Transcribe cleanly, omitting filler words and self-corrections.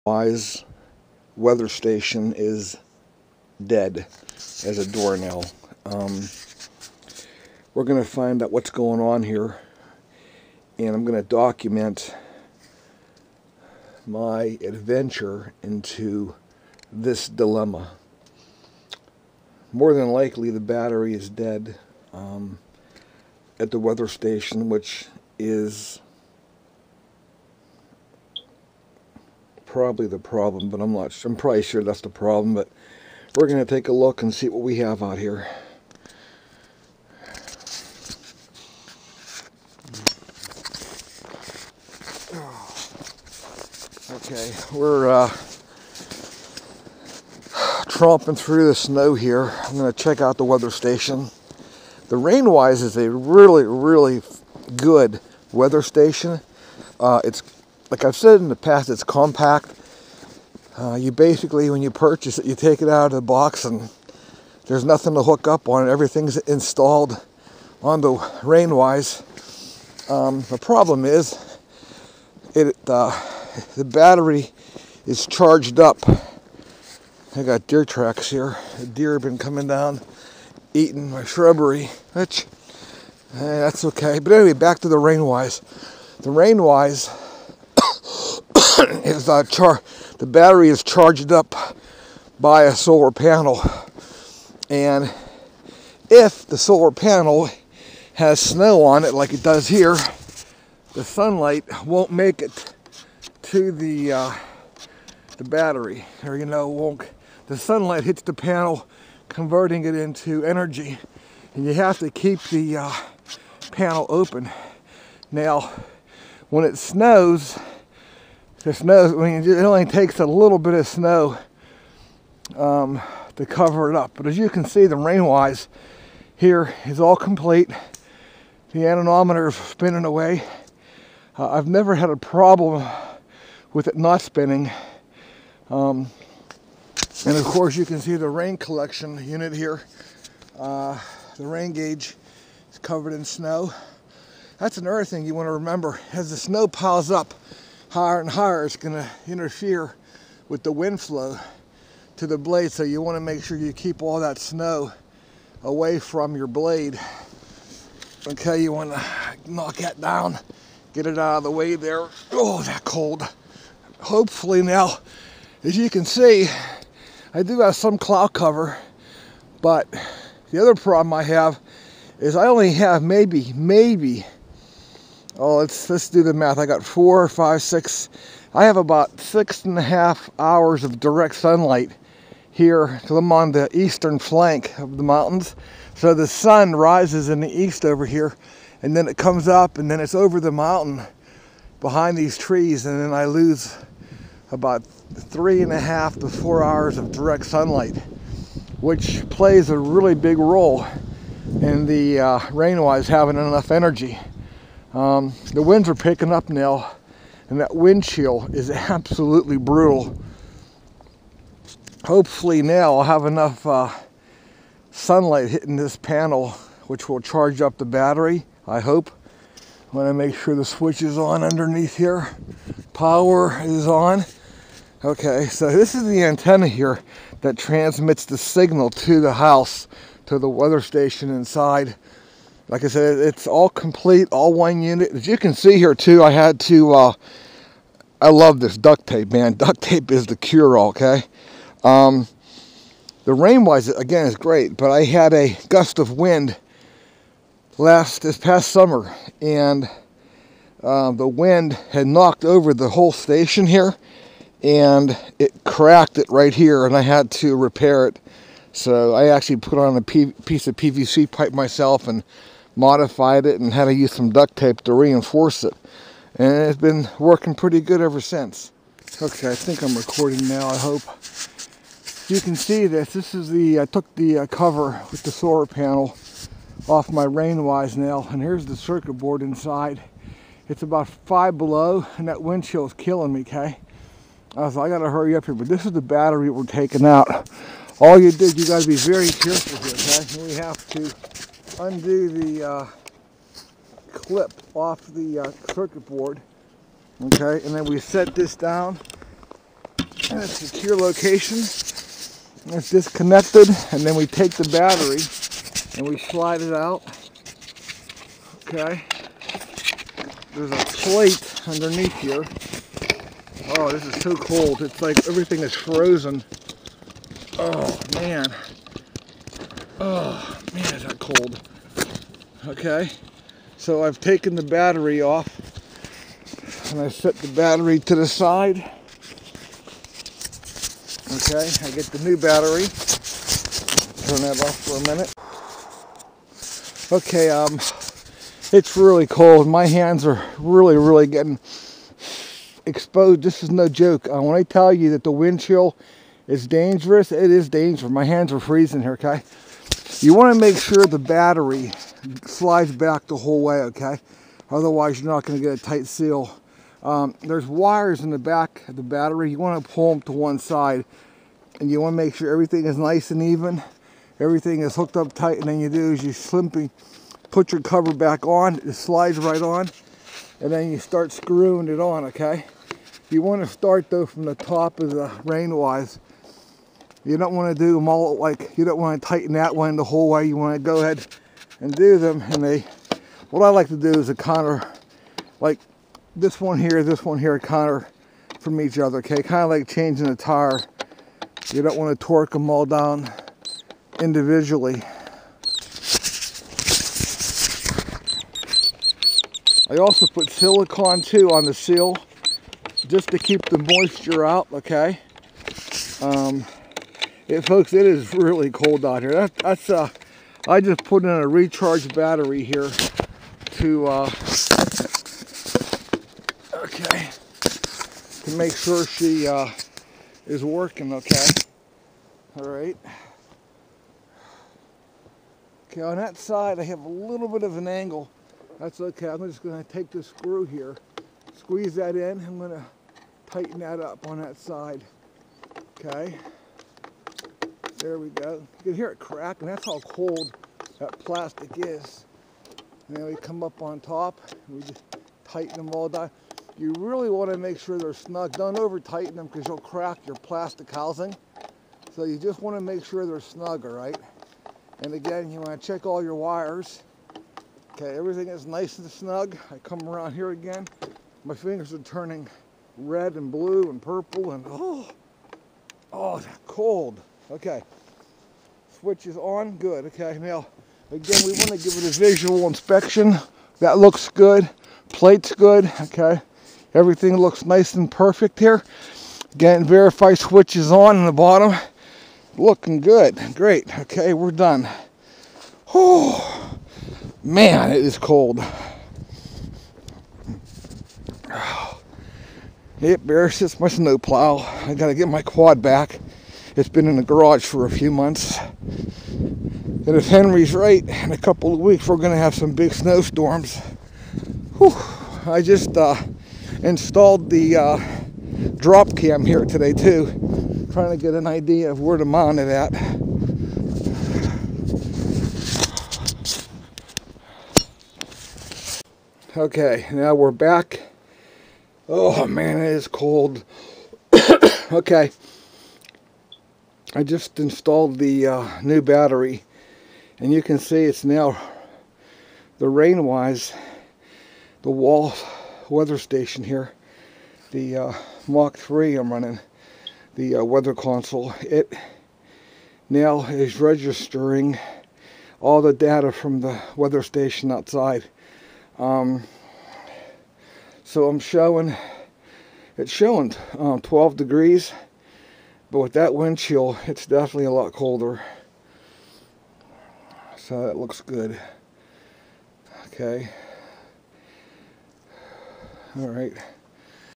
Rainwise weather station is dead as a doornail. We're going to find out what's going on here, and I'm going to document my adventure into this dilemma. More than likely the battery is dead at the weather station, which is probably the problem, but I'm probably sure that's the problem, but we're going to take a look and see what we have out here. Okay, we're tromping through the snow here. I'm going to check out the weather station. The Rainwise is a really good weather station. It's, like I've said in the past, it's compact. You basically, when you purchase it, you take it out of the box and there's nothing to hook up on it. Everything's installed on the Rainwise. The problem is, the battery is charged up. I got deer tracks here. The deer have been coming down, eating my shrubbery, which, that's okay. But anyway, back to the Rainwise. The Rainwise is the battery is charged up by a solar panel, and if the solar panel has snow on it like it does here, the sunlight won't make it to the battery, or the sunlight hits the panel, converting it into energy, and you have to keep the panel open. Now, when it snows, it only takes a little bit of snow to cover it up. But as you can see, the Rainwise here is all complete. The anemometer is spinning away. I've never had a problem with it not spinning. And of course, you can see the rain collection unit here. The rain gauge is covered in snow. That's another thing you want to remember. As the snow piles up higher and higher, it's going to interfere with the wind flow to the blade, so you want to make sure you keep all that snow away from your blade. Okay, you want to knock that down, get it out of the way there. Oh, that cold. Hopefully now, as you can see, I do have some cloud cover, but the other problem I have is I only have maybe, oh, let's do the math. I got 4, 5, 6. I have about 6.5 hours of direct sunlight here, because I'm on the eastern flank of the mountains. So the sun rises in the east over here, and then it comes up, and then it's over the mountain behind these trees, and then I lose about 3.5 to 4 hours of direct sunlight, which plays a really big role in the Rainwise having enough energy. The winds are picking up now, and that wind chill is absolutely brutal. Hopefully now I'll have enough sunlight hitting this panel, which will charge up the battery, I hope. I want to make sure the switch is on underneath here. Power is on. Okay, so this is the antenna here that transmits the signal to the house, to the weather station inside. Like I said, it's all complete, all one unit. As you can see here too, I had to, I love this duct tape, man. Duct tape is the cure-all, okay? The Rainwise, again, is great, but I had a gust of wind this past summer, and the wind had knocked over the whole station here, and it cracked it right here, and I had to repair it. So I actually put on a piece of PVC pipe myself and modified it, and had to use some duct tape to reinforce it. And it's been working pretty good ever since. Okay, I think I'm recording now, I hope. You can see this. This is I took the cover with the solar panel off my Rainwise now, and here's the circuit board inside. It's about 5 below, and that wind chill is killing me, okay? So I gotta hurry up here, but this is the battery we're taking out. All you gotta be very careful here, okay? We have to undo the clip off the circuit board, okay? And then we set this down in a secure location. It's disconnected, and then we take the battery and we slide it out. Okay. There's a plate underneath here. Oh, this is so cold. It's like everything is frozen. Oh, man. Oh, man, is that cold. Okay. So I've taken the battery off, and I set the battery to the side. Okay, I get the new battery. Turn that off for a minute. Okay, it's really cold. My hands are really getting exposed. This is no joke. When I tell you that the wind chill is dangerous, it is dangerous. My hands are freezing here, okay? You want to make sure the battery slides back the whole way, okay? Otherwise, you're not going to get a tight seal. There's wires in the back of the battery. You want to pull them to one side, and you want to make sure everything is nice and even. Everything is hooked up tight, and then you do is you simply put your cover back on. It slides right on, and then you start screwing it on, okay? You want to start, though, from the top of the Rainwise. You don't want to do them all like, you don't want to tighten that one the whole way. You want to go ahead and do them, and what I like to do is a counter, like this one here, counter from each other, okay? Kind of like changing a tire. You don't want to torque them all down individually. I also put silicone too on the seal, just to keep the moisture out, okay? Folks, it is really cold out here. I just put in a recharge battery here to, okay, to make sure she is working, okay? All right. Okay, on that side, I have a little bit of an angle. That's okay. I'm just going to take this screw here, squeeze that in. I'm going to tighten that up on that side. Okay. There we go. You can hear it crack, and that's how cold that plastic is. And then we come up on top, and we just tighten them all down. You really want to make sure they're snug. Don't over tighten them because you'll crack your plastic housing. So you just want to make sure they're snug, all right? And again, you want to check all your wires. Okay, everything is nice and snug. I come around here again. My fingers are turning red and blue and purple, and oh, cold. Okay, switch is on, good. Okay, now again, we want to give it a visual inspection. That looks good. Plate's good. Okay, everything looks nice and perfect here. Again, verify switch is on in the bottom. Looking good. Great. Okay, we're done. Oh, man, it is cold. Yep, there's just my snow plow. I gotta get my quad back. It's been in the garage for a few months. And if Henry's right, in a couple of weeks we're gonna have some big snowstorms. Whew. I just installed the drop cam here today too, trying to get an idea of where to mount it at. Okay, now we're back. Oh man, it is cold. Okay, I just installed the new battery, and you can see it's now the Rainwise, the wall weather station here, the Mach 3 I'm running, the weather console. It now is registering all the data from the weather station outside. So I'm showing, it's showing 12 degrees, but with that wind chill, it's definitely a lot colder. So that looks good. Okay. All right.